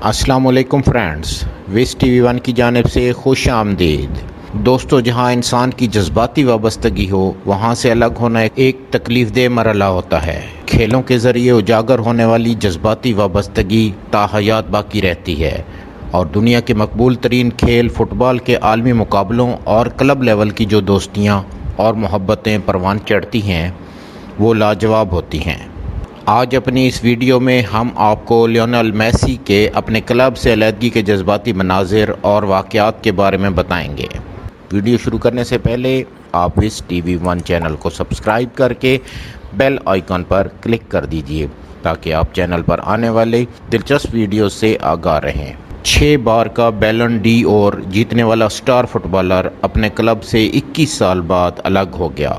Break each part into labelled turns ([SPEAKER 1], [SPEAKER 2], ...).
[SPEAKER 1] السلام علیکم فرینڈز، ویس ٹی وی ون کی جانب سے خوش آمدید۔ دوستو، جہاں انسان کی جذباتی وابستگی ہو وہاں سے الگ ہونا ایک تکلیف دہ مرحلہ ہوتا ہے۔ کھیلوں کے ذریعے اجاگر ہونے والی جذباتی وابستگی تاحیات باقی رہتی ہے اور دنیا کے مقبول ترین کھیل فٹ بال کے عالمی مقابلوں اور کلب لیول کی جو دوستیاں اور محبتیں پروان چڑھتی ہیں وہ لاجواب ہوتی ہیں۔ آج اپنی اس ویڈیو میں ہم آپ کو لیونل میسی کے اپنے کلب سے علیحدگی کے جذباتی مناظر اور واقعات کے بارے میں بتائیں گے۔ ویڈیو شروع کرنے سے پہلے آپ ویس ٹی وی ون چینل کو سبسکرائب کر کے بیل آئیکن پر کلک کر دیجئے تاکہ آپ چینل پر آنے والے دلچسپ ویڈیو سے آگاہ رہیں۔ 6 بار کا بیلن ڈی اور جیتنے والا سٹار فٹ بالر اپنے کلب سے 21 سال بعد الگ ہو گیا،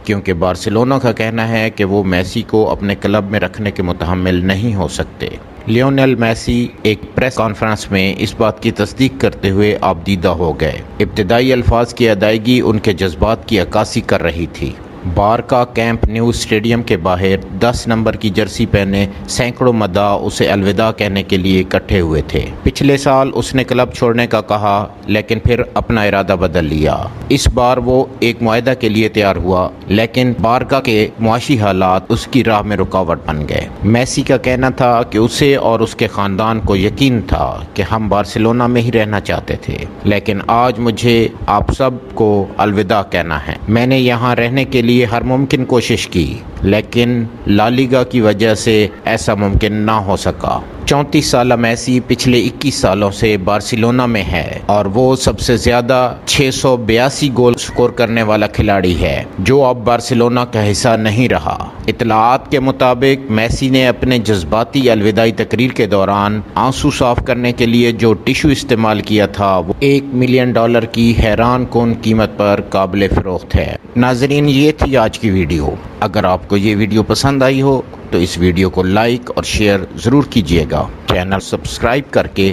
[SPEAKER 1] کیونکہ بارسلونا کا کہنا ہے کہ وہ میسی کو اپنے کلب میں رکھنے کے متحمل نہیں ہو سکتے۔ لیونل میسی ایک پریس کانفرنس میں اس بات کی تصدیق کرتے ہوئے آبدیدہ ہو گئے۔ ابتدائی الفاظ کی ادائیگی ان کے جذبات کی عکاسی کر رہی تھی۔ بارکا کیمپ نیو اسٹیڈیم کے باہر 10 نمبر کی جرسی پہنے سینکڑوں مداح اسے الوداع کہنے کے لیے اکٹھے ہوئے تھے۔ پچھلے سال اس نے کلب چھوڑنے کا کہا لیکن پھر اپنا ارادہ بدل لیا۔ اس بار وہ ایک معاہدہ کے لیے تیار ہوا لیکن بارکا کے معاشی حالات اس کی راہ میں رکاوٹ بن گئے۔ میسی کا کہنا تھا کہ اسے اور اس کے خاندان کو یقین تھا کہ ہم بارسلونا میں ہی رہنا چاہتے تھے، لیکن آج مجھے آپ سب کو الوداع کہنا ہے۔ میں نے یہاں رہنے کے لیے ہر ممکن کوشش کی لیکن لا لیگا کی وجہ سے ایسا ممکن نہ ہو سکا۔ 34 سالہ میسی پچھلے 21 سالوں سے بارسلونا میں ہے اور وہ سب سے زیادہ 682 گول سکور کرنے والا کھلاڑی ہے جو اب بارسلونا کا حصہ نہیں رہا۔ اطلاعات کے مطابق میسی نے اپنے جذباتی الوداعی تقریر کے دوران آنسو صاف کرنے کے لیے جو ٹشو استعمال کیا تھا وہ $1 ملین کی حیران کن قیمت پر قابل فروخت ہے۔ ناظرین، یہ تھی آج کی ویڈیو۔ اگر آپ کو یہ ویڈیو پسند آئی ہو تو اس ویڈیو کو لائک اور شیئر ضرور کیجیے گا۔ چینل سبسکرائب کر کے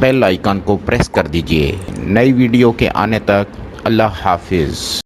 [SPEAKER 1] بیل آئیکن کو پریس کر دیجیے۔ نئی ویڈیو کے آنے تک اللہ حافظ۔